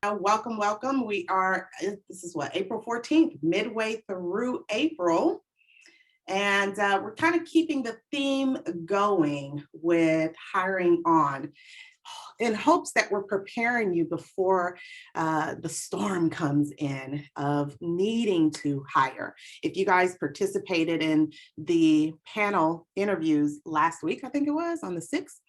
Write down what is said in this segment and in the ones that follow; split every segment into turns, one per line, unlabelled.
Welcome, welcome. This is what, April 14th, midway through April. And we're kind of keeping the theme going with hiring on in hopes that we're preparing you before the storm comes in of needing to hire. If you guys participated in the panel interviews last week, I think it was on the 6th,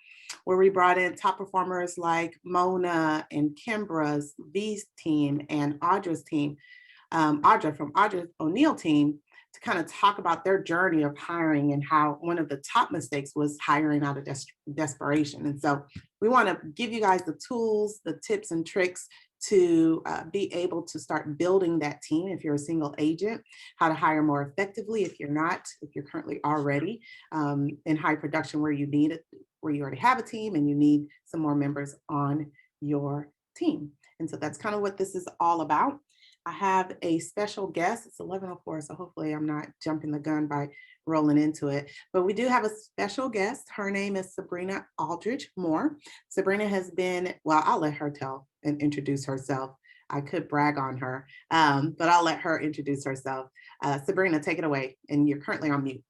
where we brought in top performers like Mona and Kimbra's V's team and Audra's team, Audra from Audra O'Neill team, to kind of talk about their journey of hiring and how one of the top mistakes was hiring out of desperation. And so we want to give you guys the tools, the tips and tricks to be able to start building that team if you're a single agent, how to hire more effectively if you're not, if you're currently already in high production where you need it, where you already have a team and you need some more members on your team. And so that's kind of what this is all about. I have a special guest. It's 11:04, so hopefully I'm not jumping the gun by rolling into it. But we do have a special guest. Her name is Sabrina Aldridge Moore. Sabrina has been, well, I'll let her tell and introduce herself. I could brag on her, but I'll let her introduce herself. Sabrina, take it away. And you're currently on mute.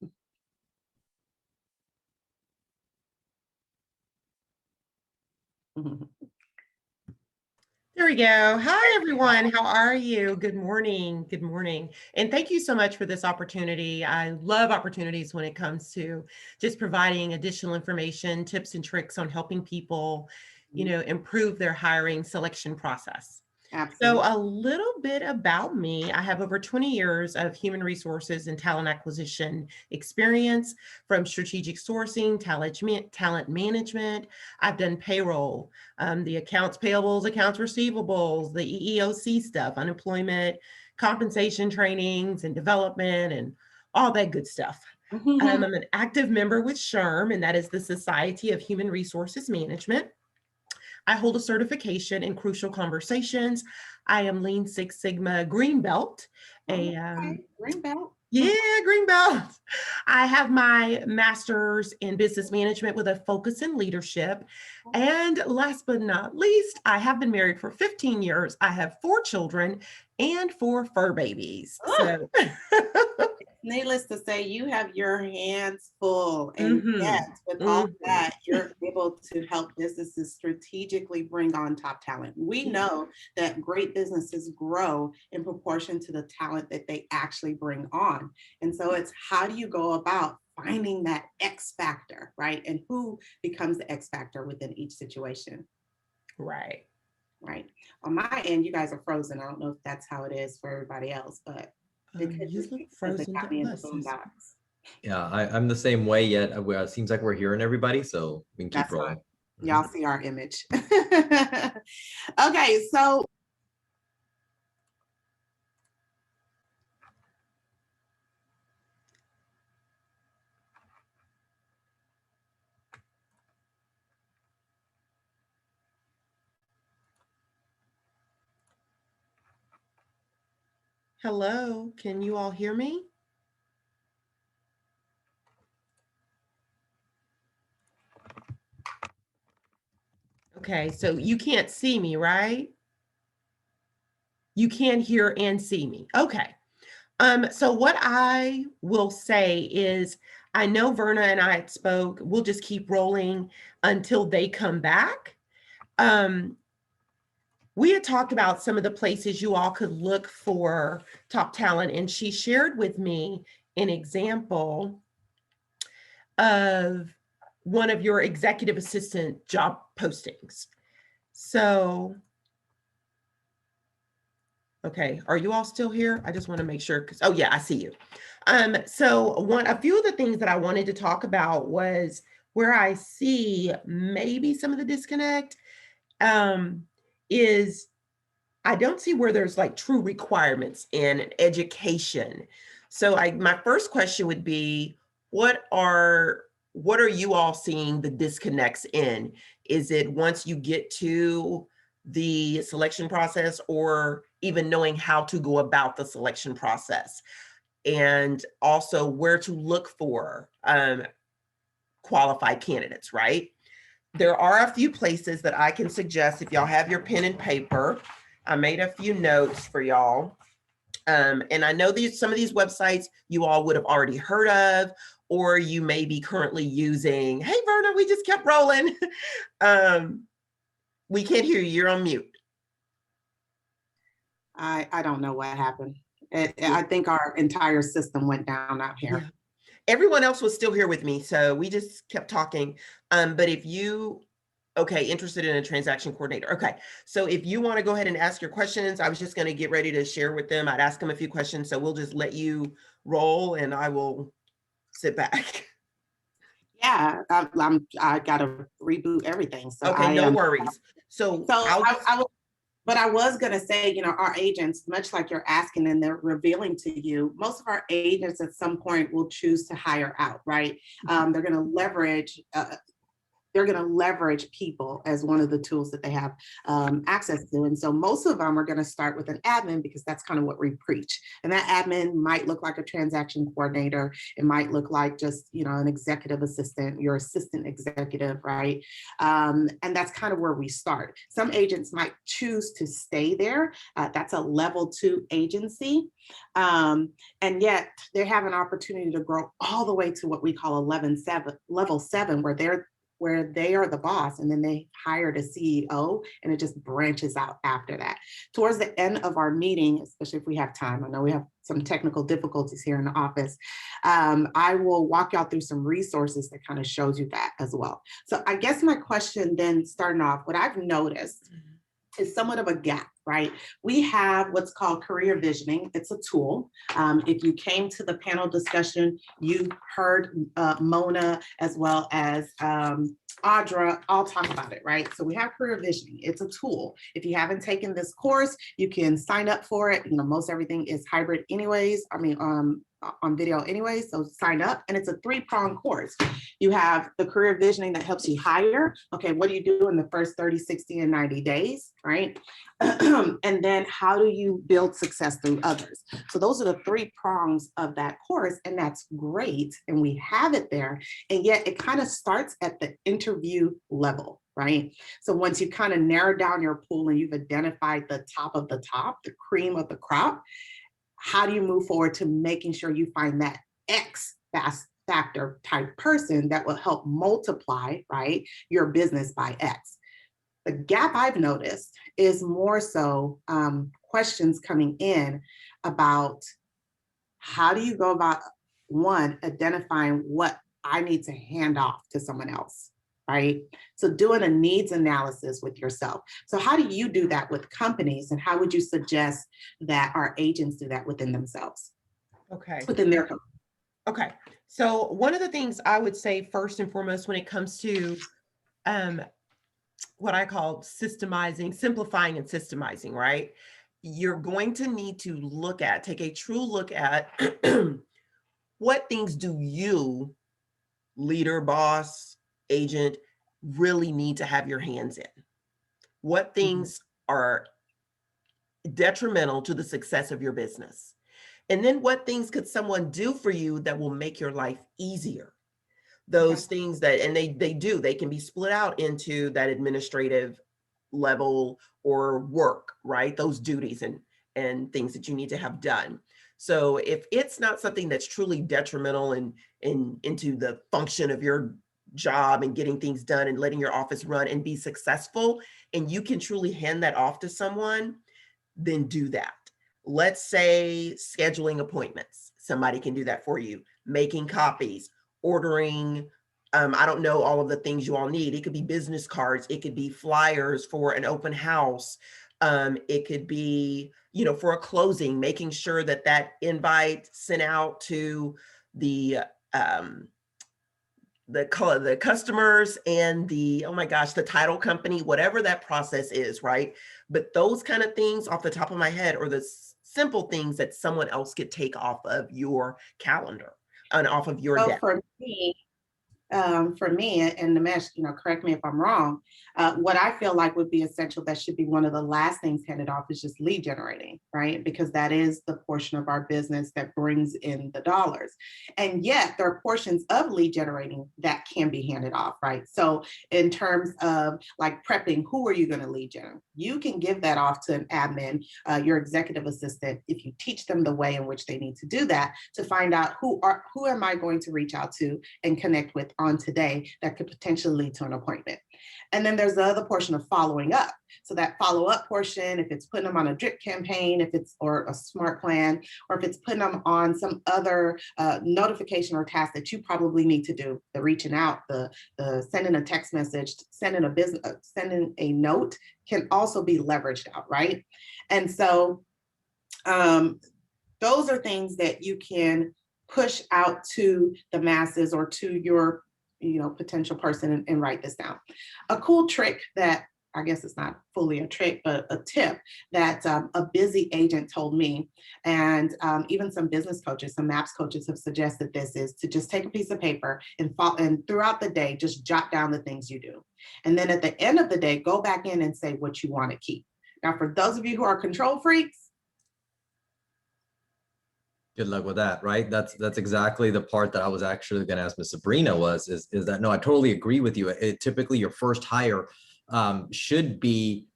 There we go. Hi, everyone. How are you? Good morning. Good morning. And thank you so much for this opportunity. I love opportunities when it comes to just providing additional information, tips and tricks on helping people, improve their hiring selection process.
Absolutely.
So a little bit about me. I have over 20 years of human resources and talent acquisition experience, from strategic sourcing, talent management. I've done payroll, the accounts payables, accounts receivables, the EEOC stuff, unemployment, compensation trainings and development, and all that good stuff. I'm an active member with SHRM, and that is the Society of Human Resources Management. I hold a certification in crucial conversations. I am Lean Six Sigma Green Belt.
Green Belt.
Yeah, Green Belt. I have my master's in business management with a focus in leadership. And last but not least, I have been married for 15 years. I have 4 children and 4 fur babies. So
needless to say, you have your hands full. And yet, with all that, you're able to help businesses strategically bring on top talent. We know that great businesses grow in proportion to the talent that they actually bring on. And so it's, how do you go about finding that X factor, right? And who becomes the X factor within each situation?
Right.
Right. On my end, you guys are frozen. I don't know if that's how it is for everybody else, but
you look frozen to us.
Yeah, I'm the same way, yet it seems like we're hearing everybody, so we can keep rolling.
Y'all see our image. Okay, so
hello, can you all hear me? Okay, so you can't see me, right? You can hear and see me. Okay. So what I will say is, I know Verna and I spoke, we'll just keep rolling until they come back. We had talked about some of the places you all could look for top talent, and she shared with me an example of one of your executive assistant job postings. So, okay, are you all still here? I just want to make sure, because, oh yeah, I see you. So a few of the things that I wanted to talk about was where I see maybe some of the disconnect is I don't see where there's like true requirements in education. So my first question would be, what are you all seeing the disconnects in? Is it once you get to the selection process, or even knowing how to go about the selection process? And also where to look for qualified candidates, right? There are a few places that I can suggest if y'all have your pen and paper. I made a few notes for y'all. And I know some of these websites you all would have already heard of, or you may be currently using. Hey, Verna, we just kept rolling. We can't hear you. You're on mute.
I don't know what happened. I think our entire system went down out here.
Yeah. Everyone else was still here with me, so we just kept talking. But if you, okay, interested in a transaction coordinator. Okay, so if you want to go ahead and ask your questions, I was just going to get ready to share with them. I'd ask them a few questions, so we'll just let you roll and I will sit back.
Yeah, I got to reboot everything. So
okay, no worries. So
I was going to say, you know, our agents, much like you're asking and they're revealing to you, most of our agents at some point will choose to hire out, right? They're going to leverage people as one of the tools that they have access to. And so most of them are going to start with an admin because that's kind of what we preach. And that admin might look like a transaction coordinator. It might look like just, you know, an executive assistant, your assistant executive, right? And that's kind of where we start. Some agents might choose to stay there. That's a level 2 agency. And yet they have an opportunity to grow all the way to what we call level 7, where they are the boss and then they hired a CEO and it just branches out after that. Towards the end of our meeting, especially if we have time, I know we have some technical difficulties here in the office, I will walk y'all through some resources that kind of shows you that as well. So I guess my question then starting off, what I've noticed is somewhat of a gap, right? We have what's called career visioning. It's a tool. If you came to the panel discussion, you heard Mona as well as Audra all talk about it, right? So we have career visioning. It's a tool. If you haven't taken this course, you can sign up for it. You know, most everything is hybrid anyways. I mean, on video anyway, so sign up. And it's a 3-pronged course. You have the career visioning that helps you hire. Okay, what do you do in the first 30, 60, and 90 days, right? And then how do you build success through others? So those are the 3 prongs of that course, and that's great. And we have it there. And yet it kind of starts at the interview level, right? So once you kind of narrow down your pool and you've identified the top of the top, the cream of the crop, how do you move forward to making sure you find that X factor type person that will help multiply, right, your business by X? The gap I've noticed is more so questions coming in about how do you go about, one, identifying what I need to hand off to someone else, right? So doing a needs analysis with yourself. So how do you do that with companies, and how would you suggest that our agents do that within themselves?
Okay.
Within their company.
Okay. So one of the things I would say first and foremost when it comes to what I call simplifying and systemizing, right? You're going to need to take a true look at what things do you, leader, boss, agent, really need to have your hands in? What things are detrimental to the success of your business? And then what things could someone do for you that will make your life easier? Those things that, and they can be split out into that administrative level or work, right? Those duties and things that you need to have done. So if it's not something that's truly detrimental and into the function of your job and getting things done and letting your office run and be successful, and you can truly hand that off to someone, then do that. Let's say scheduling appointments. Somebody can do that for you. Making copies, ordering, I don't know all of the things you all need. It could be business cards. It could be flyers for an open house. It could be, for a closing, making sure that invite sent out to the customers and the title company, whatever that process is, right? But those kind of things off the top of my head are the simple things that someone else could take off of your calendar and off of your desk.
For me, and Nimesh, correct me if I'm wrong, what I feel like would be essential that should be one of the last things handed off is just lead generating, right? Because that is the portion of our business that brings in the dollars. And yet there are portions of lead generating that can be handed off, right? So in terms of like prepping, who are you going to lead You can give that off to an admin, your executive assistant, if you teach them the way in which they need to do that, to find out who am I going to reach out to and connect with on today that could potentially lead to an appointment. And then there's the other portion of following up. So that follow-up portion, if it's putting them on a drip campaign, if it's or a smart plan, or if it's putting them on some other notification or task that you probably need to do, the reaching out, the sending a text message, sending a note can also be leveraged out, right? And so those are things that you can push out to the masses or to your potential person and write this down. A cool trick that, I guess it's not fully a trick, but a tip that a busy agent told me, and even some business coaches, some MAPS coaches have suggested this, is to just take a piece of paper and throughout the day, just jot down the things you do. And then at the end of the day, go back in and say what you want to keep. Now, for those of you who are control freaks,
good luck with that, right? That's exactly the part that I was actually going to ask Ms. Sabrina is that, no, I totally agree with you. Typically your first hire should be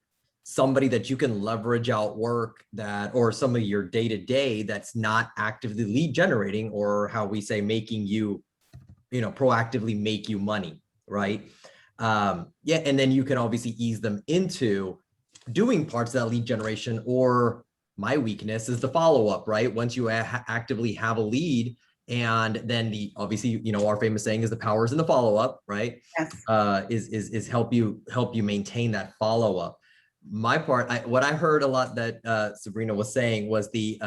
somebody that you can leverage out work that, or some of your day-to-day that's not actively lead generating, or how we say making you, proactively make you money, right? Yeah, and then you can obviously ease them into doing parts of that lead generation. Or my weakness is the follow-up, right? Once you actively have a lead, and then obviously, our famous saying is the power is in the follow-up, right?
yes.
Is help you maintain that follow-up. My part, what I heard a lot that Sabrina was saying was the,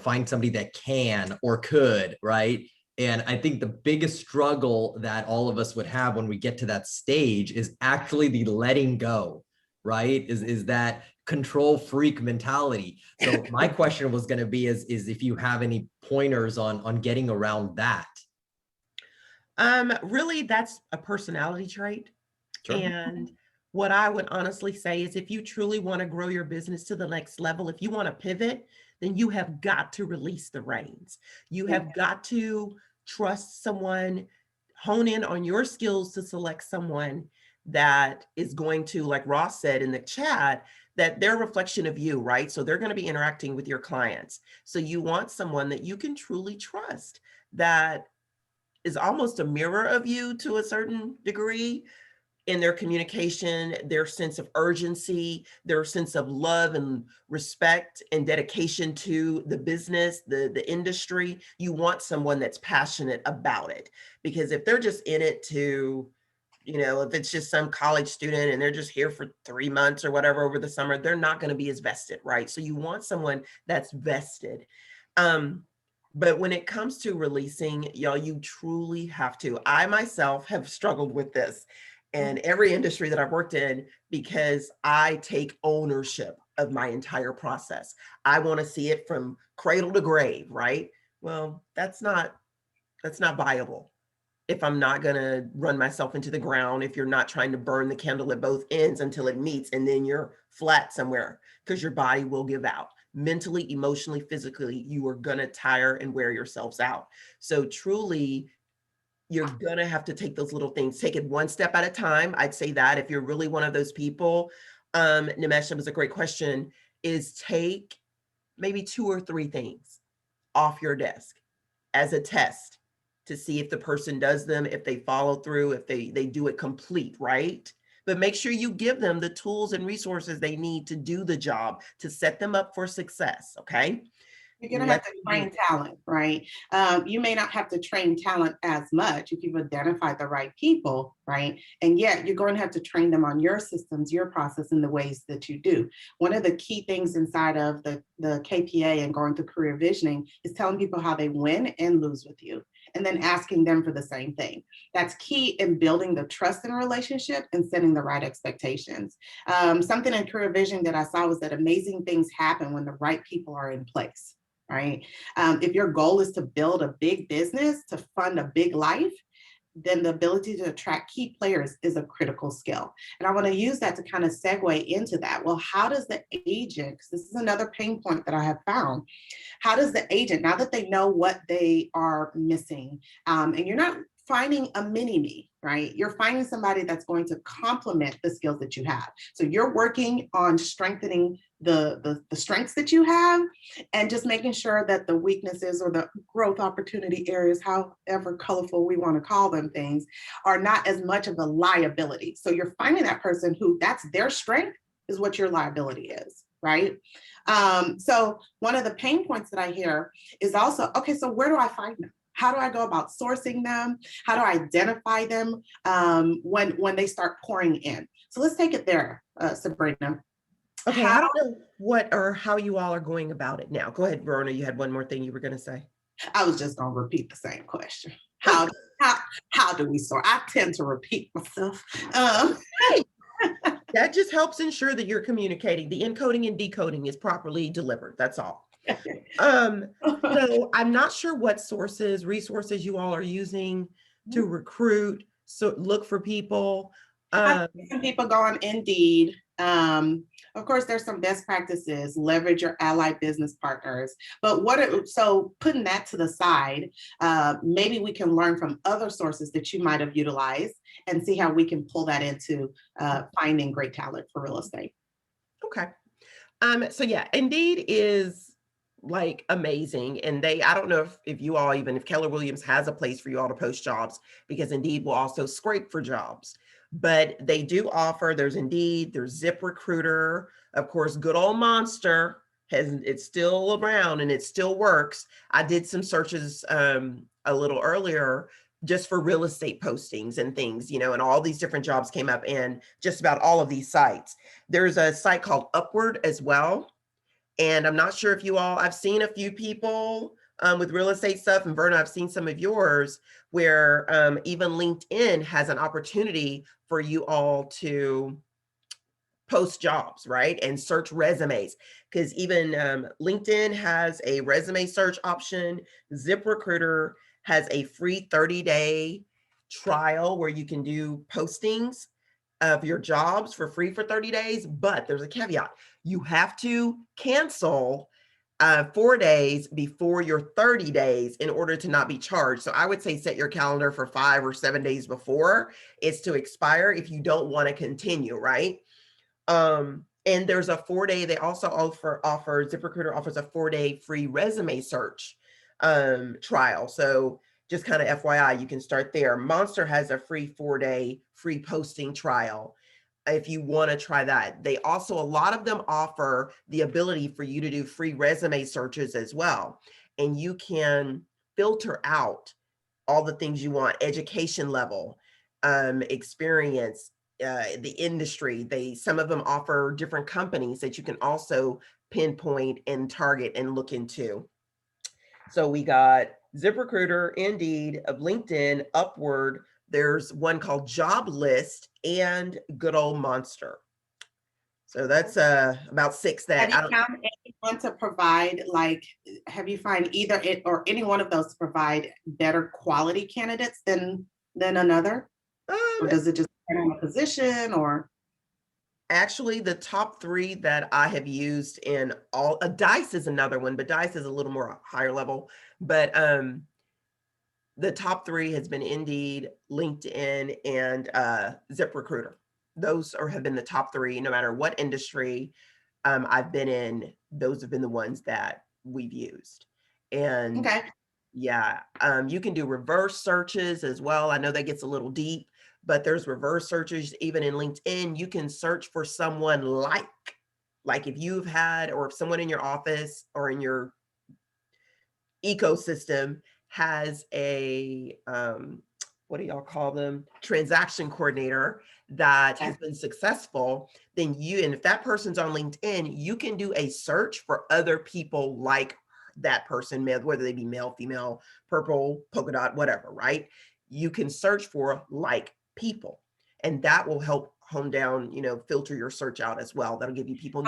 find somebody that can or could, right? And I think the biggest struggle that all of us would have when we get to that stage is actually the letting go, right? Is that control freak mentality. So my question was going to be is if you have any pointers on getting around that.
Really, that's a personality trait.
Sure.
And what I would honestly say is, if you truly want to grow your business to the next level, if you want to pivot, then you have got to release the reins. You have got to trust someone, hone in on your skills to select someone that is going to, like Ross said in the chat, that they're a reflection of you, right? So they're going to be interacting with your clients. So you want someone that you can truly trust, that is almost a mirror of you to a certain degree, in their communication, their sense of urgency, their sense of love and respect and dedication to the business, the industry. You want someone that's passionate about it, because if they're just in it to, if it's just some college student and they're just here for 3 months or whatever over the summer, they're not going to be as vested, right? So you want someone that's vested. But when it comes to releasing, y'all, you truly have to. I myself have struggled with this in every industry that I've worked in, because I take ownership of my entire process. I want to see it from cradle to grave, right? Well, that's not viable if I'm not going to run myself into the ground, if you're not trying to burn the candle at both ends until it meets and then you're flat somewhere, because your body will give out. Mentally, emotionally, physically, you are going to tire and wear yourselves out. So truly, you're going to have to take those little things, take it one step at a time. I'd say that if you're really one of those people, Nimesh, that was a great question, is take maybe 2 or 3 things off your desk as a test to see if the person does them, if they follow through, if they do it complete, right? But make sure you give them the tools and resources they need to do the job, to set them up for success, okay?
You're going to have to train talent, right? You may not have to train talent as much if you've identified the right people, right? And yet you're going to have to train them on your systems, your process, and the ways that you do. One of the key things inside of the KPA and going through career visioning is telling people how they win and lose with you, and then asking them for the same thing. That's key in building the trust in a relationship and setting the right expectations. Something in career vision that I saw was that amazing things happen when the right people are in place. Right? If your goal is to build a big business, to fund a big life, then the ability to attract key players is a critical skill. And I want to use that to kind of segue into that. Well, how does the agent, because this is another pain point that I have found, how does the agent, now that they know what they are missing, and you're not finding a mini me, right? You're finding somebody that's going to complement the skills that you have. So you're working on strengthening the strengths that you have, and just making sure that the weaknesses or the growth opportunity areas, however colorful we want to call them things, are not as much of a liability. So you're finding that person who that's their strength is what your liability is, right? So one of the pain points that I hear is also, okay, so where do I find them? How do I go about sourcing them? How do I identify them when they start pouring in? So let's take it there, Sabrina.
Okay,
How
I don't know what or how you all are going about it now. Go ahead, Verona. You had one more thing you were going to say.
I was just gonna repeat the same question. How how how do we sort? I tend to repeat myself. Um,
That just helps ensure that you're communicating. The encoding and decoding is properly delivered. That's all. So I'm not sure what resources you all are using to recruit. So look for people.
I've seen some people go on Indeed. Of course, there's some best practices, leverage your allied business partners. But so putting that to the side, maybe we can learn from other sources that you might have utilized and see how we can pull that into finding great talent for real estate.
Okay. So yeah, Indeed is like amazing. And I don't know if you all, even if Keller Williams has a place for you all to post jobs, because Indeed will also scrape for jobs. But they do offer, there's Indeed, there's ZipRecruiter, of course, good old Monster it's still around and it still works. I did some searches a little earlier just for real estate postings and things, and all these different jobs came up in just about all of these sites. There's a site called Upward as well. And I'm not sure if I've seen a few people with real estate stuff, and Verna, I've seen some of yours where even LinkedIn has an opportunity for you all to post jobs, right? And search resumes, because even LinkedIn has a resume search option. ZipRecruiter has a free 30-day trial where you can do postings of your jobs for free for 30 days. But there's a caveat. You have to cancel 4 days before your 30 days in order to not be charged. So I would say set your calendar for 5 or 7 days before it's to expire if you don't want to continue, right? And there's a 4-day, they also offer ZipRecruiter offers a 4-day free resume search trial. So just kind of FYI, you can start there. Monster has a free 4-day free posting trial if you want to try that. They also, a lot of them offer the ability for you to do free resume searches as well. And you can filter out all the things you want: education level, experience, the industry. Some of them offer different companies that you can also pinpoint and target and look into. So we got ZipRecruiter, Indeed, of LinkedIn, Upward. There's one called Job List, and good old Monster. So that's about 6 that
have you found anyone to provide, have you find either it or any one of those to provide better quality candidates than another? Or does it just depend on the position? Or
actually, the top 3 that I have used in all, Dice is another one, but Dice is a little more higher level. But the top 3 has been Indeed, LinkedIn, and ZipRecruiter. Those have been the top 3, no matter what industry I've been in. Those have been the ones that we've used. And
okay.
Yeah, you can do reverse searches as well. I know that gets a little deep, but there's reverse searches even in LinkedIn. You can search for someone like if you've had, or if someone in your office or in your ecosystem has a, what do y'all call them? Transaction coordinator that has been successful, then and if that person's on LinkedIn, you can do a search for other people like that person, whether they be male, female, purple, polka dot, whatever, right? You can search for like people, and that will help hone down, filter your search out as well. That'll give you people.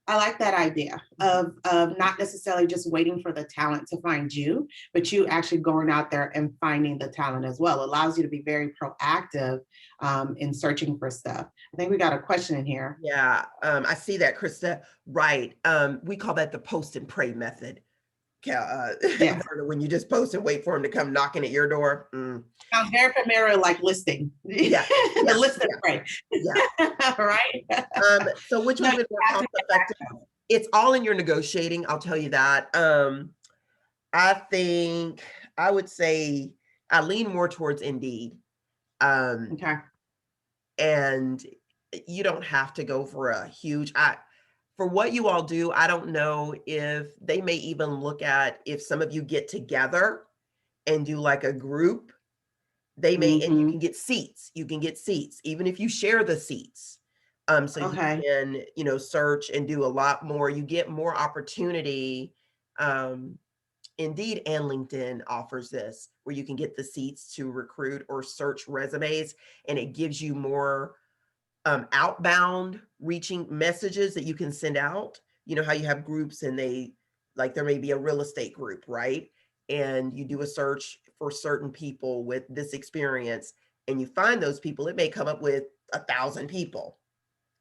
I like that idea of not necessarily just waiting for the talent to find you, but you actually going out there and finding the talent as well. It allows you to be very proactive in searching for stuff. I think we got a question in here.
Yeah, I see that, Krista. Right. We call that the post and pray method.
Yeah.
Verna, when you just post and wait for him to come knocking at your door.
Sounds very familiar, like listing.
Yeah,
The
yeah,
listing
yeah.
rate.
Yeah.
Right?
So which
No,
one's
you
been more
have to
cost
get back
effective?
to them.
It's all in your negotiating, I'll tell you that. I think I would say I lean more towards Indeed.
Okay.
And you don't have to go for a huge, for what you all do, I don't know if they may even look at if some of you get together and do like a group, they may, and you
Mhm.
can get seats, even if you share the seats. So
Okay.
you can, search and do a lot more, you get more opportunity. Indeed and LinkedIn offers this where you can get the seats to recruit or search resumes, and it gives you more outbound reaching messages that you can send out. You know how you have groups and there may be a real estate group, right? And you do a search for certain people with this experience and you find those people, it may come up with 1,000 people.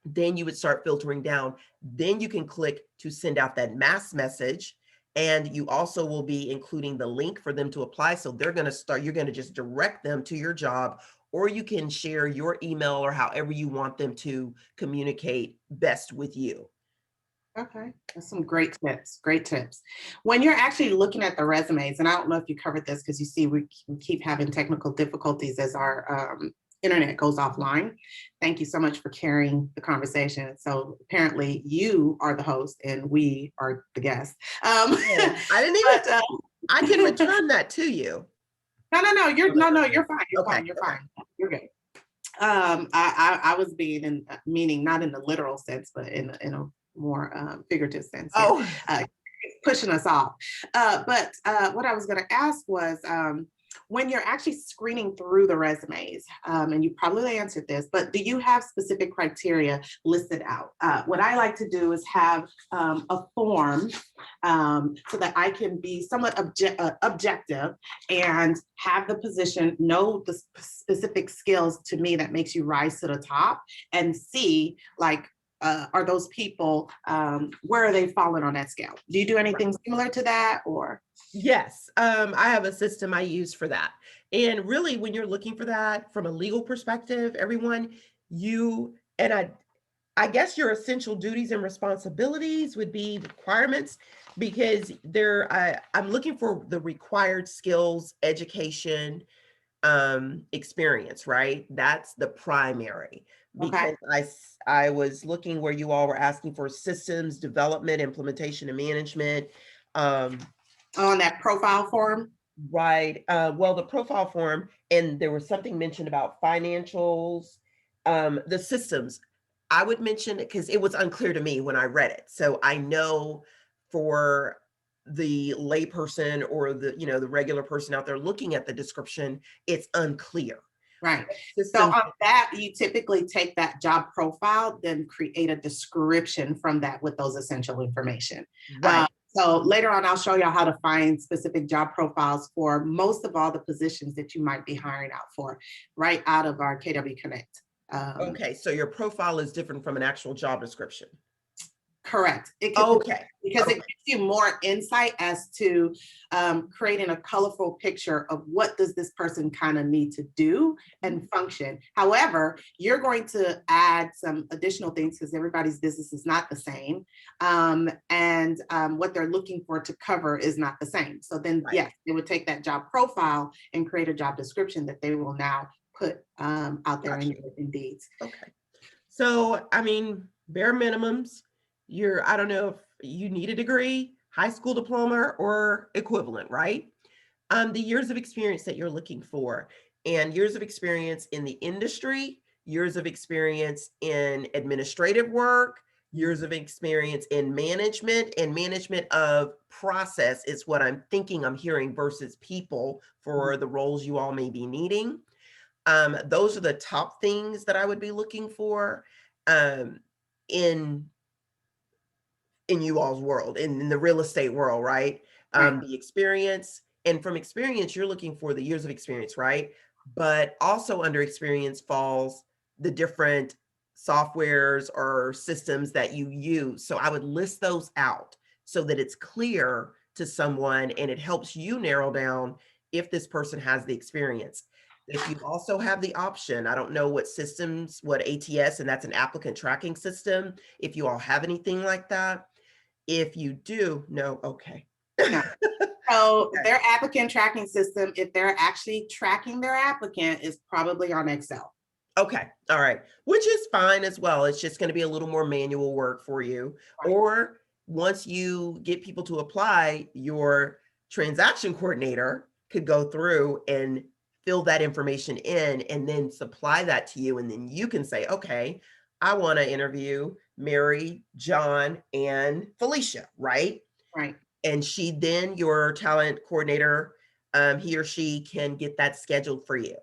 Then you would start filtering down. Then you can click to send out that mass message. And you also will be including the link for them to apply. So you're going to just direct them to your job, or you can share your email or however you want them to communicate best with you.
Okay, that's some great tips. Great tips. When you're actually looking at the resumes, and I don't know if you covered this because you see we keep having technical difficulties as our internet goes offline. Thank you so much for carrying the conversation. So apparently you are the host and we are the guests.
I didn't even.
But,
I can return that to you.
No, you're fine. You're
Okay,
fine. You're fine. You're good. I was meaning not in the literal sense, but in a more figurative sense. Yeah.
Oh,
Pushing us off. But what I was going to ask was when you're actually screening through the resumes, and you probably answered this, but do you have specific criteria listed out? What I like to do is have a form so that I can be somewhat objective and have the position, know the specific skills to me that makes you rise to the top, and see like, are those people, where are they falling on that scale? Do you do anything similar to that, or?
yes. I have a system I use for that. And really, when you're looking for that from a legal perspective, everyone, I guess your essential duties and responsibilities would be requirements, because I'm looking for the required skills, education, experience, right? That's the primary.
Okay.
Because I was looking where you all were asking for systems development, implementation, and management.
On that profile form.
Right. Well, the profile form, and there was something mentioned about financials, the systems. I would mention it because it was unclear to me when I read it. So I know for the layperson or the regular person out there looking at the description, it's unclear.
Right. So
Systems,
on that, you typically take that job profile, then create a description from that with those essential information.
right.
So later on, I'll show you how to find specific job profiles for most of all the positions that you might be hiring out for, right out of our KW Connect.
Okay, so your profile is different from an actual job description.
Correct. It can,
Okay.
because it gives you more insight as to creating a colorful picture of what does this person kind of need to do and function. However, you're going to add some additional things because everybody's business is not the same. And what they're looking for to cover is not the same. So then,
Right.
yes, they would take that job profile and create a job description that they will now put out there in your Indeeds.
Okay. So, I mean, bare minimums. I don't know if you need a degree, high school diploma or equivalent, right? The years of experience that you're looking for, and years of experience in the industry, years of experience in administrative work, years of experience in management, and management of process is what I'm thinking I'm hearing versus people for the roles you all may be needing. Those are the top things that I would be looking for in you all's world, in the real estate world, right?
Right.
The experience, and from experience, you're looking for the years of experience, right? But also under experience falls the different softwares or systems that you use. So I would list those out so that it's clear to someone, and it helps you narrow down if this person has the experience. If you also have the option, I don't know what systems, what ATS, and that's an applicant tracking system, if you all have anything like that. If you do, no, okay.
No. So
Okay.
their applicant tracking system, if they're actually tracking their applicant, is probably on Excel.
Okay, all right, which is fine as well. It's just going to be a little more manual work for you.
Right.
Or once you get people to apply, your transaction coordinator could go through and fill that information in and then supply that to you. And then you can say, okay, I want to interview Mary, John, and Felicia, right?
Right.
And she then, your talent coordinator, he or she can get that scheduled for you.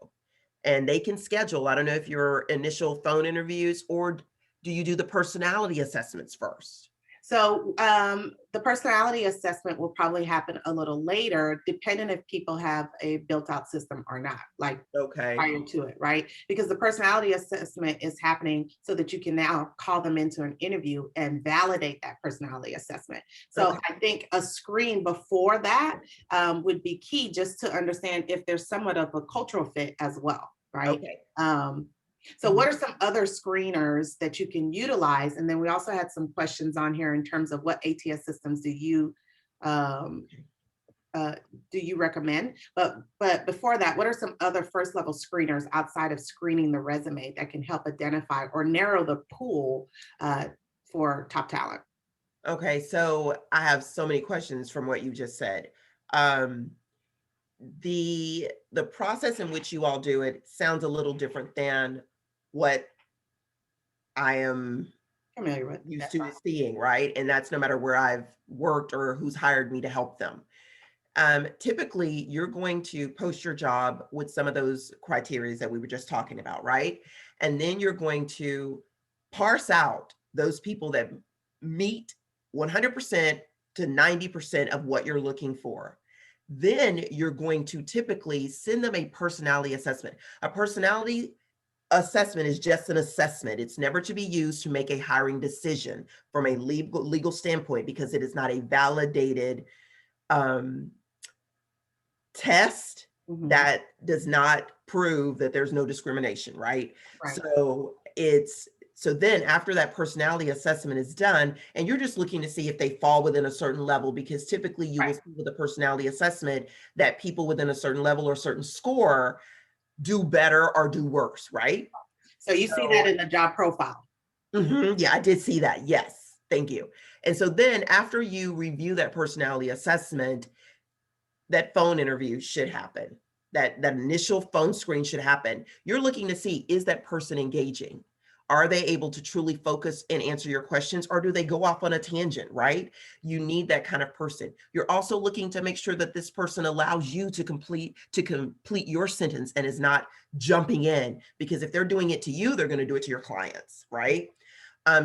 And they can schedule, I don't know if your initial phone interviews, or do you do the personality assessments first?
So the personality assessment will probably happen a little later, depending if people have a built out system or not, like
Okay,
prior to it, right? Because the personality assessment is happening so that you can now call them into an interview and validate that personality assessment. So
Okay.
I think a screen before that would be key, just to understand if there's somewhat of a cultural fit as well, right?
Okay.
So what are some other screeners that you can utilize? And then we also had some questions on here in terms of what ATS systems do you recommend? But before that, what are some other first level screeners outside of screening the resume that can help identify or narrow the pool for top talent?
Okay, so I have so many questions from what you just said. The process in which you all do it sounds a little different than what I am
Familiar with.
used
That's
to
fine.
seeing, right? And that's no matter where I've worked or who's hired me to help them. Typically, you're going to post your job with some of those criteria that we were just talking about, right? And then you're going to parse out those people that meet 100% to 90% of what you're looking for. Then you're going to typically send them a personality assessment. A personality assessment is just an assessment. It's never to be used to make a hiring decision from a legal standpoint, because it is not a validated test
Mhm.
that does not prove that there's no discrimination, right?
Right.
So then after that personality assessment is done, and you're just looking to see if they fall within a certain level, because typically you will
Right.
see with a personality assessment that people within a certain level or certain score do better or do worse, right?
So you see that in the job profile.
Yeah, I did see that. Yes, thank you. And so then after you review that personality assessment, that phone interview should happen. That initial phone screen should happen. You're looking to see, is that person engaging? Are they able to truly focus and answer your questions, or do they go off on a tangent, right? You need that kind of person. You're also looking to make sure that this person allows you to complete your sentence and is not jumping in, because if they're doing it to you, they're going to do it to your clients, right?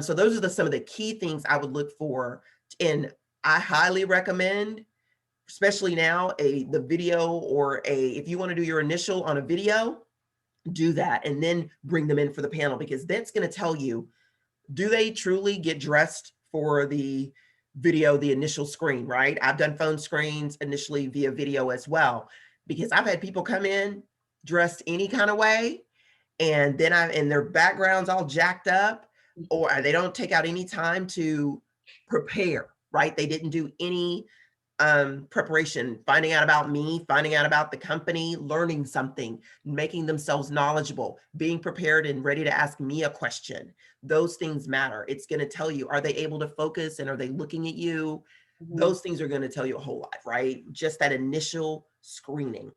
So those are some of the key things I would look for. And I highly recommend, especially now, the video, or if you want to do your initial on a video, do that and then bring them in for the panel, because that's going to tell you, do they truly get dressed for the video, the initial screen, right? I've done phone screens initially via video as well, because I've had people come in dressed any kind of way, and then and their background's all jacked up, or they don't take out any time to prepare, right? They didn't do any preparation, finding out about me, finding out about the company, learning something, making themselves knowledgeable, being prepared and ready to ask me a question. Those things matter. It's going to tell you, are they able to focus, and are they looking at you? Those things are going to tell you a whole lot, right? Just that initial screening.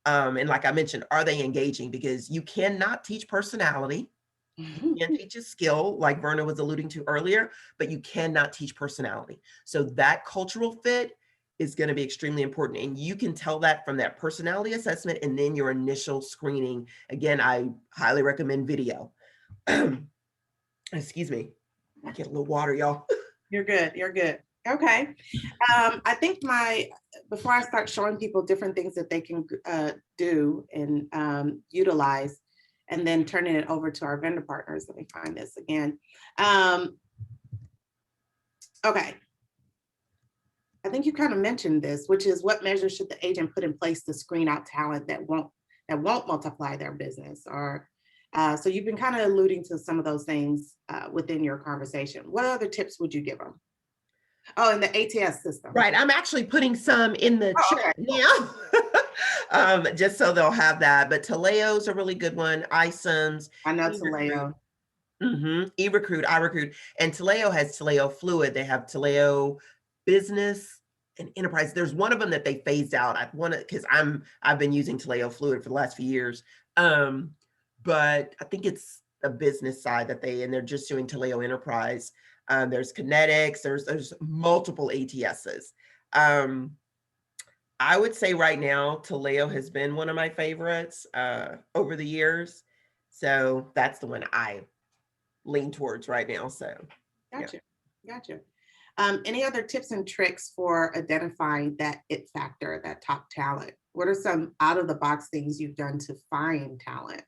And like I mentioned, are they engaging? Because you cannot teach personality. You can teach a skill, like Verna was alluding to earlier, but you cannot teach personality. So that cultural fit is going to be extremely important. And you can tell that from that personality assessment and then your initial screening. Again, I highly recommend video. Excuse me. Get a little water, y'all.
You're good. You're good. Okay. I think before I start showing people different things that they can do and utilize, and then turning it over to our vendor partners, let me find this again. Okay. I think you kind of mentioned this, which is what measures should the agent put in place to screen out talent that won't multiply their business? Or so you've been kind of alluding to some of those things within your conversation. What other tips would you give them? Oh, in the ATS system.
Right. I'm actually putting some in the
Oh,
chat now. Just so they'll have that. But Taleo's a really good one. iCIMS,
I know
eRecruit.
Taleo.
eRecruit, iRecruit, and Taleo has Taleo Fluid. They have Taleo Business and Enterprise. There's one of them that they phased out. I want to because I've been using Taleo Fluid for the last few years. But I think it's a business side that they're just doing Taleo Enterprise. There's Kinetics. There's multiple ATSs. I would say right now Taleo has been one of my favorites over the years. So that's the one I lean towards right now. So
Gotcha. Any other tips and tricks for identifying that it factor, that top talent? What are some out of the box things you've done to find talent?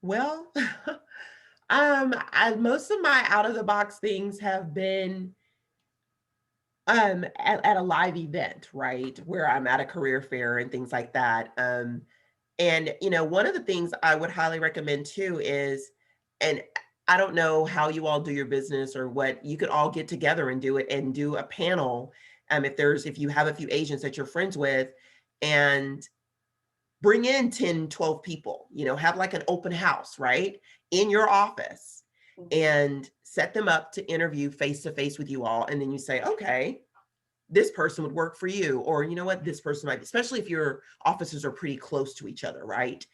well, most of my out of the box things have been at a live event, right, where I'm at a career fair and things like that. And one of the things I would highly recommend too is, and I don't know how you all do your business or what, you could all get together and do it and do a panel. If you have a few agents that you're friends with, and bring in 10, 12 people, have like an open house, right, in your office, and set them up to interview face to face with you all. And then you say, okay, this person would work for you, or you know what, this person might, especially if your offices are pretty close to each other, right?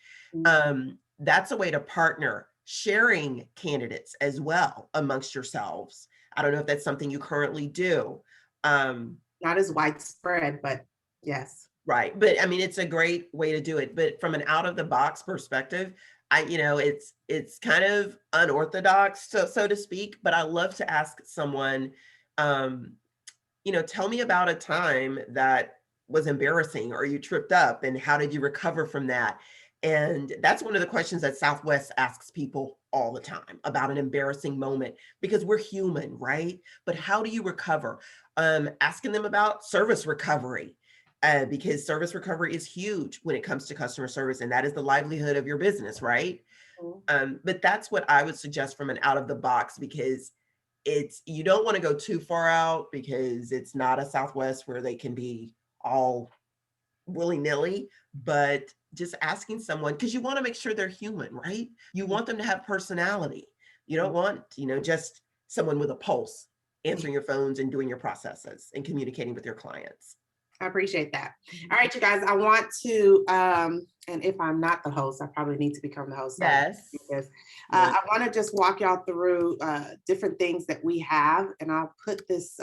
That's a way to partner, sharing candidates as well amongst yourselves. I don't know if that's something you currently do.
Not as widespread, but yes.
Right. But I mean, it's a great way to do it. But from an out of the box perspective, it's kind of unorthodox, so to speak, but I love to ask someone, tell me about a time that was embarrassing or you tripped up and how did you recover from that? And that's one of the questions that Southwest asks people all the time, about an embarrassing moment, because we're human, right? But how do you recover? Asking them about service recovery, because service recovery is huge when it comes to customer service, and that is the livelihood of your business, right? But that's what I would suggest from an out of the box, because you don't want to go too far out, because it's not a Southwest where they can be all willy-nilly, but just asking someone, because you want to make sure they're human, right? You want them to have personality. You don't want, just someone with a pulse answering your phones and doing your processes and communicating with your clients.
I appreciate that. All right, you guys, I want to, and if I'm not the host, I probably need to become the host.
Yes.
I want to just walk y'all through different things that we have, and I'll put this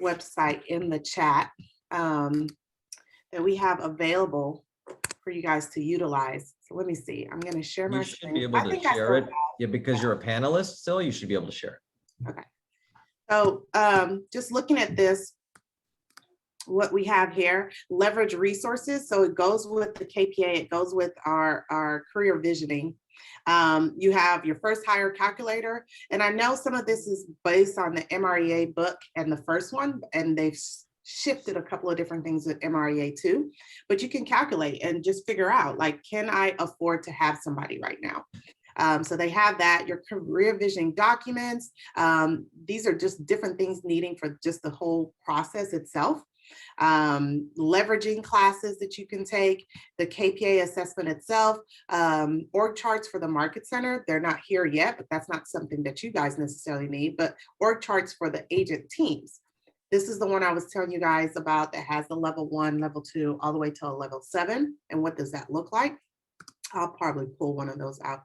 website in the chat that we have available for you guys to utilize. So let me see. I'm going to share my
You should
screen.
be able to share it. Yeah, because you're a panelist still, you should be able to share it.
Okay. So just looking at this, what we have here, leverage resources. So it goes with the KPA, it goes with our career visioning. You have your first hire calculator. And I know some of this is based on the MREA book and the first one, and they've shifted a couple of different things with MREA too, but you can calculate and just figure out, like, can I afford to have somebody right now? So they have that, your career visioning documents. These are just different things needing for just the whole process itself. Leveraging classes that you can take, the KPA assessment itself, org charts for the market center. They're not here yet, but that's not something that you guys necessarily need, but org charts for the agent teams. This is the one I was telling you guys about that has the level 1, level 2, all the way to a level 7. And what does that look like? I'll probably pull one of those out.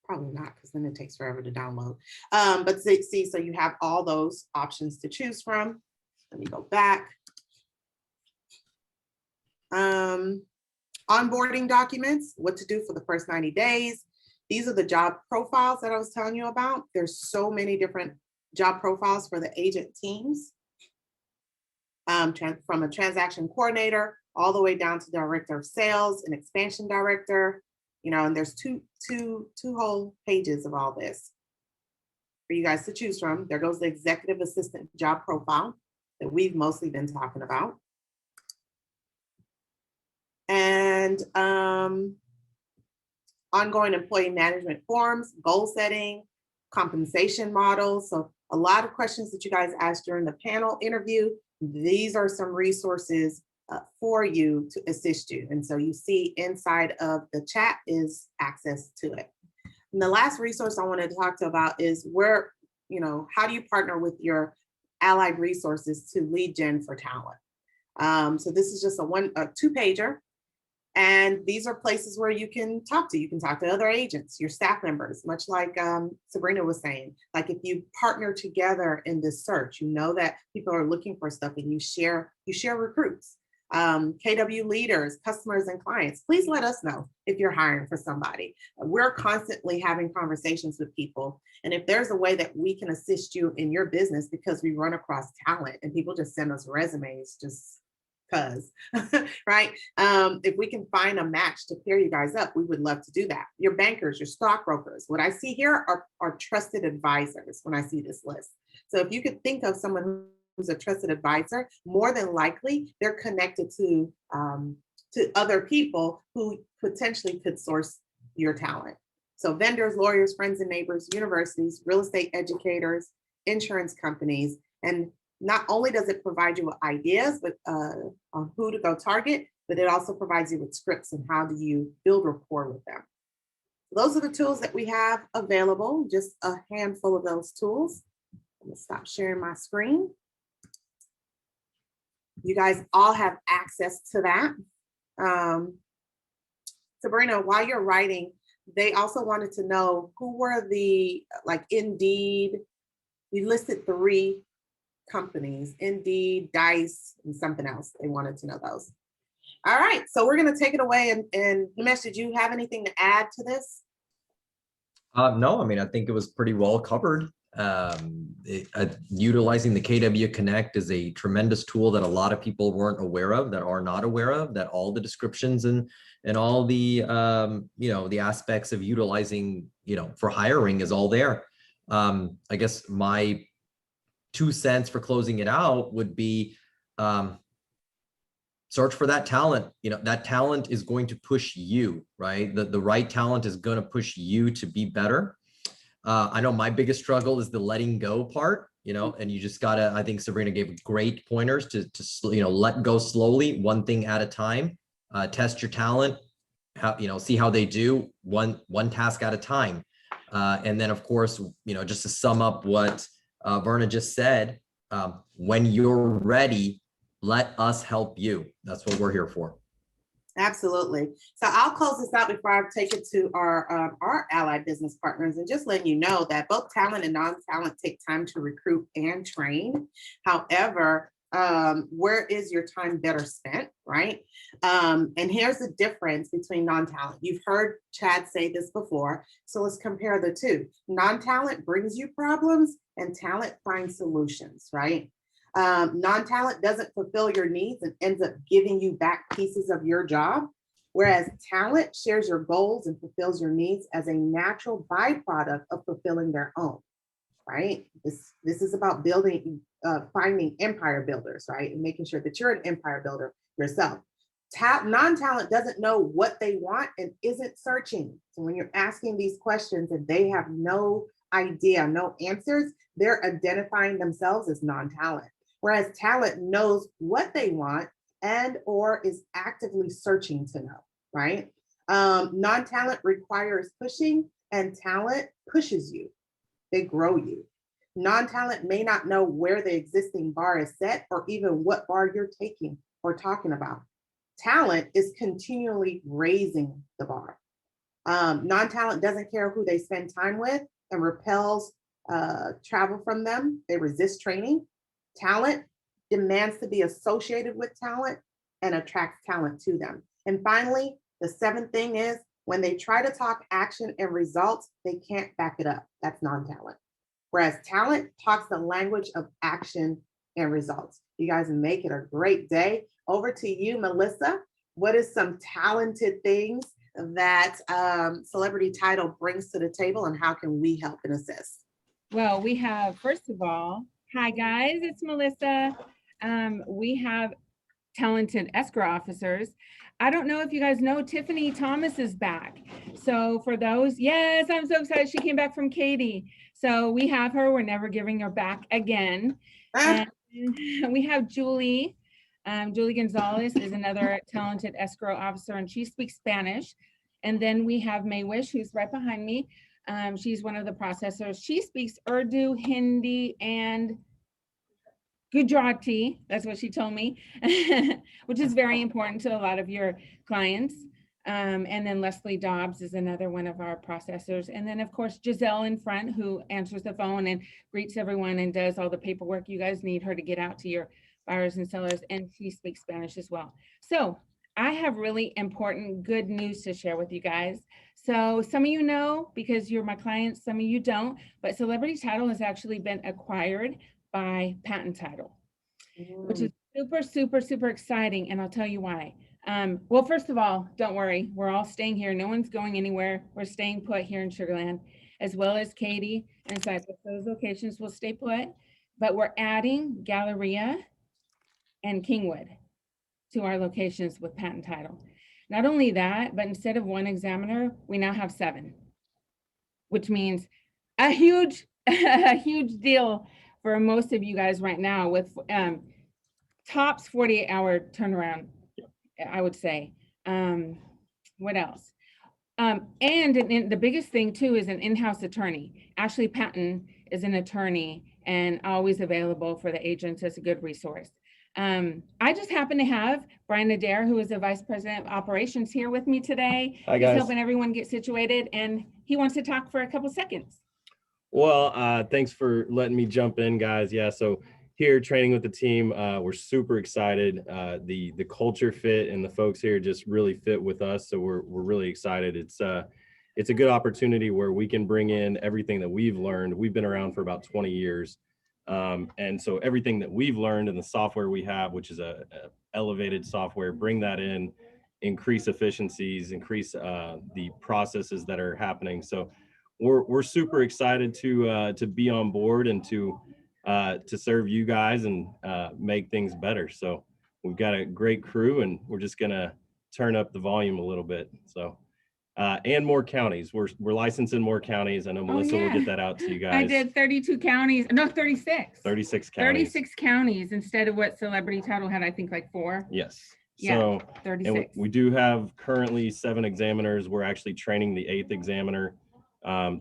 Probably not, because then it takes forever to download. But see, so you have all those options to choose from. Let me go back. Onboarding documents, what to do for the first 90 days. These are the job profiles that I was telling you about. There's so many different job profiles for the agent teams. From a transaction coordinator all the way down to director of sales and expansion director, and there's two whole pages of all this for you guys to choose from. There goes the executive assistant job profile. that we've mostly been talking about. And ongoing employee management forums, goal setting, compensation models. So a lot of questions that you guys asked during the panel interview. These are some resources for you to assist you. And so you see inside of the chat is access to it. And the last resource I wanted to talk to about is where, how do you partner with your allied resources to lead gen for talent? So this is just a two-pager. And these are places where you can talk to. You can talk to other agents, your staff members, much like Sabrina was saying. Like if you partner together in this search, you know that people are looking for stuff and you share recruits. KW leaders, customers, and clients, please let us know if you're hiring for somebody. We're constantly having conversations with people. And if there's a way that we can assist you in your business, because we run across talent and people just send us resumes just because, right? If we can find a match to pair you guys up, we would love to do that. Your bankers, your stockbrokers. What I see here are trusted advisors when I see this list. So if you could think of someone who's a trusted advisor, more than likely they're connected to other people who potentially could source your talent. So vendors, lawyers, friends and neighbors, universities, real estate educators, insurance companies. And not only does it provide you with ideas but on who to go target, but it also provides you with scripts and how do you build rapport with them. Those are the tools that we have available, just a handful of those tools. I'm gonna stop sharing my screen. You guys all have access to that. Sabrina, while you're writing, they also wanted to know who were the, like Indeed, you listed 3 companies, Indeed, Dice, and something else. They wanted to know those. All right, so we're gonna take it away. And Nimesh, did you have anything to add to this?
No, I mean, I think it was pretty well covered. Utilizing the KW Connect is a tremendous tool that a lot of people weren't aware of, that are not aware of, that all the descriptions and all the, the aspects of utilizing, for hiring is all there. I guess my 2 cents for closing it out would be, search for that talent. That talent is going to push you, right? The right talent is going to push you to be better. I know my biggest struggle is the letting go part, and you just gotta, I think Sabrina gave great pointers to let go slowly, one thing at a time, test your talent, see how they do one task at a time. And then of course, just to sum up what Verna just said, when you're ready, let us help you. That's what we're here for.
Absolutely. So I'll close this out before I take it to our allied business partners, and just letting you know that both talent and non-talent take time to recruit and train. However, where is your time better spent, right? And here's the difference between non-talent. You've heard Chad say this before, so let's compare the two. Non-talent brings you problems and talent finds solutions, right? Non-talent doesn't fulfill your needs and ends up giving you back pieces of your job, whereas talent shares your goals and fulfills your needs as a natural byproduct of fulfilling their own, right? This is about building, finding empire builders, right? And making sure that you're an empire builder yourself. Non-talent doesn't know what they want and isn't searching. So when you're asking these questions and they have no idea, no answers, they're identifying themselves as non-talent. Whereas talent knows what they want and or is actively searching to know, right? Non-talent requires pushing and talent pushes you. They grow you. Non-talent may not know where the existing bar is set or even what bar you're taking or talking about. Talent is continually raising the bar. Non-talent doesn't care who they spend time with and repels travel from them. They resist training. Talent demands to be associated with talent and attracts talent to them. And finally, the 7th thing is when they try to talk action and results, they can't back it up. That's non-talent. Whereas talent talks the language of action and results. You guys make it a great day. Over to you, Melissa. What is some talented things that Celebrity Title brings to the table, and how can we help and assist?
Well, we have, first of all, hi guys, it's Melissa. We have talented escrow officers. I don't know if you guys know, Tiffany Thomas is back. So for those, yes, I'm so excited. She came back from Katie. So we have her. We're never giving her back again. And we have Julie. Julie Gonzalez is another talented escrow officer, and she speaks Spanish. And then we have May Wish, who's right behind me. She's one of the processors. She speaks Urdu, Hindi, and Gujarati. That's what she told me, which is very important to a lot of your clients. And then Leslie Dobbs is another one of our processors. And then of course, Giselle in front, who answers the phone and greets everyone and does all the paperwork. You guys need her to get out to your buyers and sellers, and she speaks Spanish as well. So I have really important, good news to share with you guys. So some of you know, because you're my clients, some of you don't, but Celebrity Title has actually been acquired by Patent Title, which is super, super, super exciting. And I'll tell you why. Well, first of all, don't worry. We're all staying here. No one's going anywhere. We're staying put here in Sugar Land, as well as Katy and Cypress. Those locations will stay put, but we're adding Galleria and Kingwood to our locations with Patent Title. Not only that, but instead of one examiner, we now have 7, which means a huge, a huge deal for most of you guys right now with tops 48-hour turnaround, I would say. What else? And the biggest thing too is an in-house attorney. Ashley Patton is an attorney and always available for the agents as a good resource. I just happen to have Brian Adair, who is the Vice President of Operations, here with me today.
Hi,
He's
guys.
helping everyone get situated, and he wants to talk for a couple seconds.
Well, thanks for letting me jump in, guys. Yeah, so here training with the team, we're super excited. The culture fit and the folks here just really fit with us, so we're really excited. It's a good opportunity where we can bring in everything that we've learned. We've been around for about 20 years. And so everything that we've learned in the software we have, which is a elevated software, bring that in, increase efficiencies, increase the processes that are happening. So we're super excited to be on board and to serve you guys and make things better. So we've got a great crew, and we're just gonna turn up the volume a little bit. So. And more counties. We're licensed in more counties. I know Melissa will get that out to you guys.
I did 32 counties, no, 36.
36 counties.
36 counties instead of what Celebrity Title had, I think like 4.
Yes.
Yeah,
So
36.
and we do have currently 7 examiners. We're actually training the 8th examiner.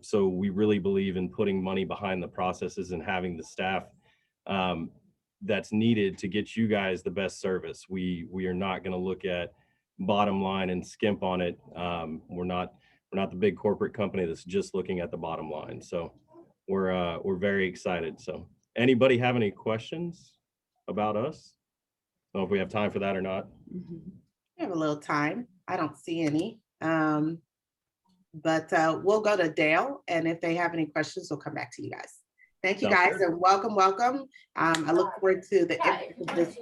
So we really believe in putting money behind the processes and having the staff that's needed to get you guys the best service. We are not going to look at bottom line and skimp on it. We're not the big corporate company that's just looking at the bottom line. So we're very excited. So anybody have any questions about us? I don't know if we have time for that or not.
We have a little time. I don't see any. But we'll go to Dale, and if they have any questions, we'll come back to you guys. Thank you, guys, and welcome, welcome. I look forward to the impact of this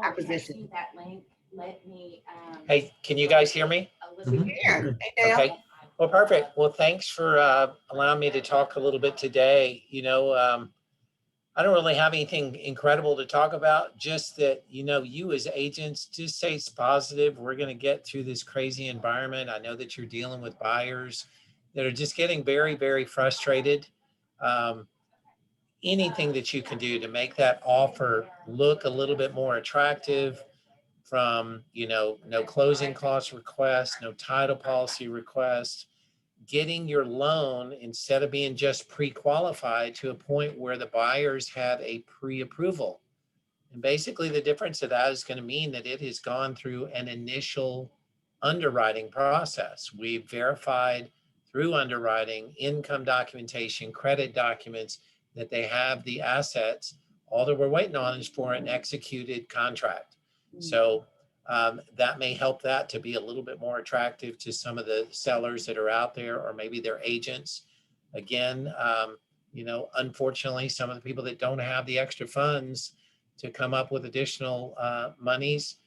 acquisition.
That link, let me.
Hey, can you guys hear me?
Yeah. Hey, Dale.
Okay. Well, perfect. Well, thanks for allowing me to talk a little bit today. You know, I don't really have anything incredible to talk about, just that, you know, you as agents, just say it's positive. We're going to get through this crazy environment. I know that you're dealing with buyers that are just getting very, very frustrated. Anything that you can do to make that offer look a little bit more attractive, from, you know, no closing cost request, no title policy request, getting your loan, instead of being just pre-qualified, to a point where the buyers have a pre-approval. And basically the difference of that is going to mean that it has gone through an initial underwriting process. We've verified through underwriting, income documentation, credit documents, that they have the assets. All that we're waiting on is for an executed contract. So that may help that to be a little bit more attractive to some of the sellers that are out there, or maybe their agents. Again, you know, unfortunately, some of the people that don't have the extra funds to come up with additional monies,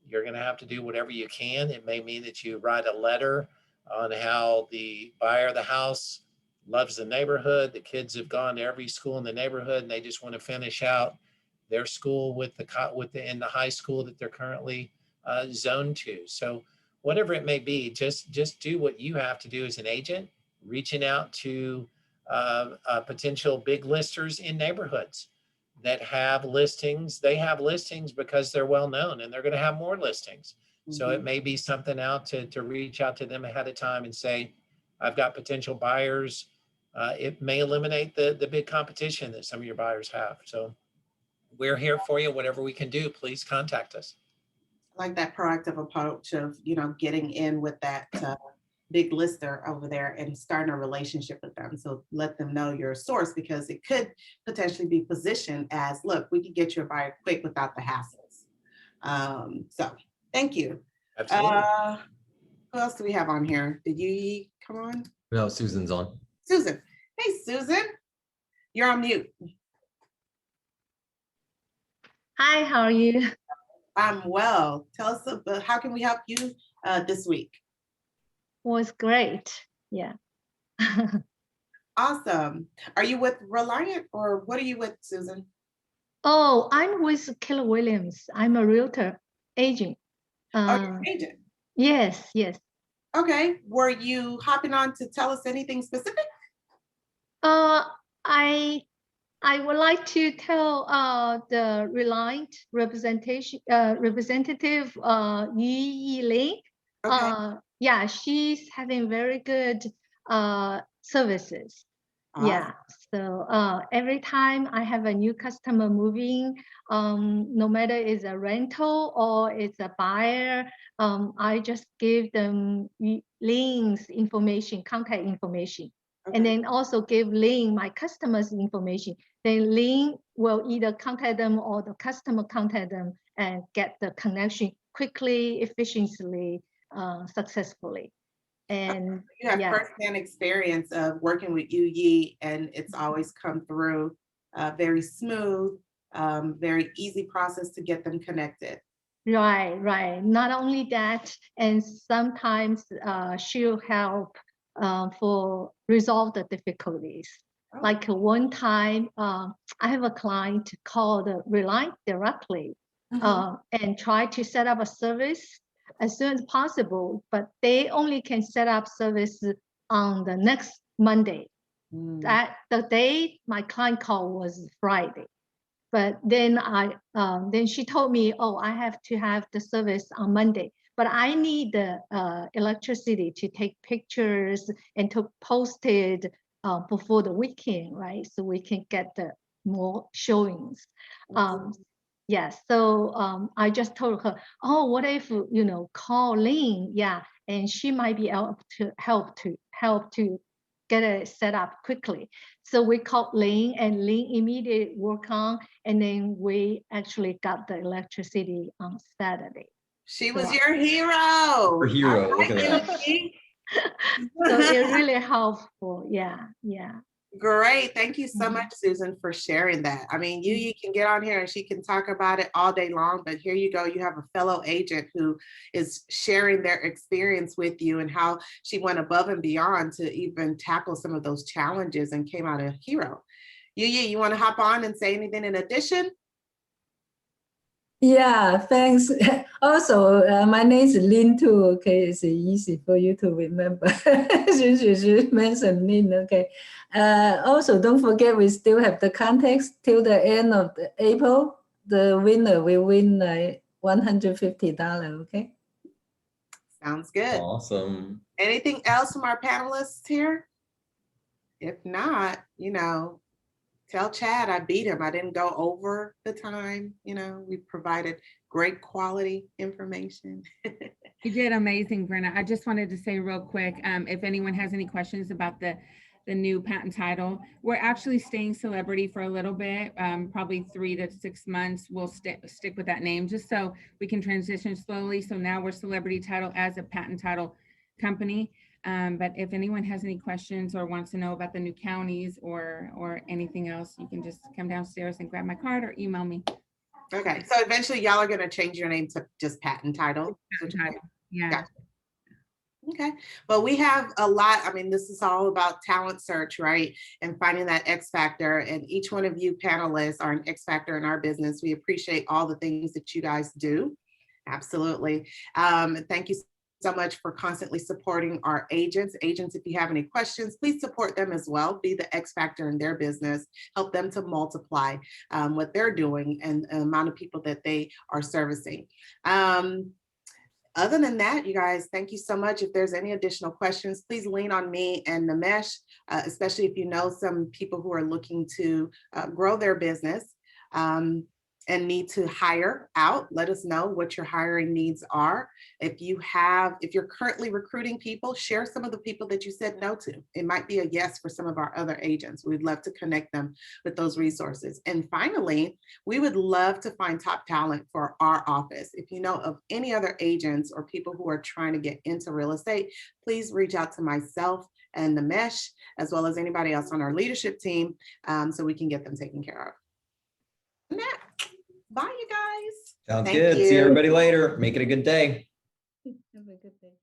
you're going to have to do whatever you can. It may mean that you write a letter on how the buyer of the house loves the neighborhood. The kids have gone to every school in the neighborhood, and they just want to finish out their school with in the high school that they're currently zoned to. So whatever it may be, just do what you have to do as an agent, reaching out to potential big listers in neighborhoods that have listings. They have listings because they're well known, and they're going to have more listings. So it may be something out to reach out to them ahead of time and say, I've got potential buyers. It may eliminate the big competition that some of your buyers have. So we're here for you. Whatever we can do, please contact us.
I like that proactive approach of, getting in with that big lister over there and starting a relationship with them. So let them know you're a source, because it could potentially be positioned as, look, we can get you a buyer quick without the hassles. So thank you.
Absolutely.
Who else do we have on here? Did you come on?
No, Susan's on.
Susan. Hey, Susan, you're on mute.
Hi, how are you?
I'm well. Tell us about how can we help you this week?
Was great. Yeah.
Awesome. Are you with Reliant, or what are you with, Susan?
Oh, I'm with Keller Williams. I'm a realtor agent.
Oh, you're an agent.
Yes, yes.
Okay. Were you hopping on to tell us anything specific?
I would like to tell the Reliant representative Yu Yilin.
Okay.
Yeah, she's having very good services. Yeah, so every time I have a new customer moving, no matter it's a rental or it's a buyer, I just give them links, information, contact information.
Okay.
And then also give Lynn my customer's information. Then Lynn will either contact them or the customer contact them and get the connection quickly, efficiently, successfully. And
you have
yeah,
firsthand experience of working with Yu Yi, and it's always come through very smooth, very easy process to get them connected.
right, right. Not only that, and sometimes she'll help for resolve the difficulties.
Oh.
Like one time, I have a client called Reliant directly and try to set up a service as soon as possible, but they only can set up service on the next Monday. That the day my client called was Friday. But then then she told me, oh, I have to have the service on Monday, but I need the electricity to take pictures and to post it before the weekend, right? So we can get the more showings. Yes, so I just told her, oh, what if, call Lynn? Yeah, and she might be able to help to get it set up quickly. So we called Lynn, and Lynn immediately worked on, and then we actually got the electricity on Saturday.
She was your hero.
Her hero, look at that.
So it really helpful. Yeah, yeah.
Great. Thank you so much, Susan, for sharing that. I mean, you can get on here and she can talk about it all day long, but here you go. You have a fellow agent who is sharing their experience with you and how she went above and beyond to even tackle some of those challenges and came out a hero. You want to hop on and say anything in addition?
Yeah, thanks. Also, my name is Lin too. Okay, it's easy for you to remember. Since you mentioned Lin, okay. Also, don't forget we still have the contest till the end of April. The winner will win like $150. Okay.
Sounds good.
Awesome.
Anything else from our panelists here? If not, tell Chad I beat him. I didn't go over the time. We provided great quality information.
You did amazing, Brenna. I just wanted to say real quick, if anyone has any questions about the new patent title, we're actually staying Celebrity for a little bit, probably 3 to 6 months. We'll stick with that name just so we can transition slowly. So now we're Celebrity Title as a patent title company. But if anyone has any questions or wants to know about the new counties or anything else, you can just come downstairs and grab my card or email me.
Okay, so eventually y'all are going to change your name to just patent title.
Patent title. Yeah.
Gotcha. Okay, but we have a lot. I mean, this is all about talent search, right? And finding that X factor. And each one of you panelists are an X factor in our business. We appreciate all the things that you guys do. Absolutely. Thank you so much for constantly supporting our agents. Agents, if you have any questions, please support them as well. Be the X factor in their business. Help them to multiply what they're doing and the amount of people that they are servicing. Other than that, you guys, thank you so much. If there's any additional questions, please lean on me and Nimesh, especially if you know some people who are looking to grow their business and need to hire out. Let us know what your hiring needs are. If you're currently recruiting people, share some of the people that you said no to. It might be a yes for some of our other agents. We'd love to connect them with those resources. And finally, we would love to find top talent for our office. If you know of any other agents or people who are trying to get into real estate, please reach out to myself and Nimesh, as well as anybody else on our leadership team, so we can get them taken care of. And that, bye, you guys.
Sounds
Thank
good. See
you.
everybody later. Make it a good day.
Have a good day.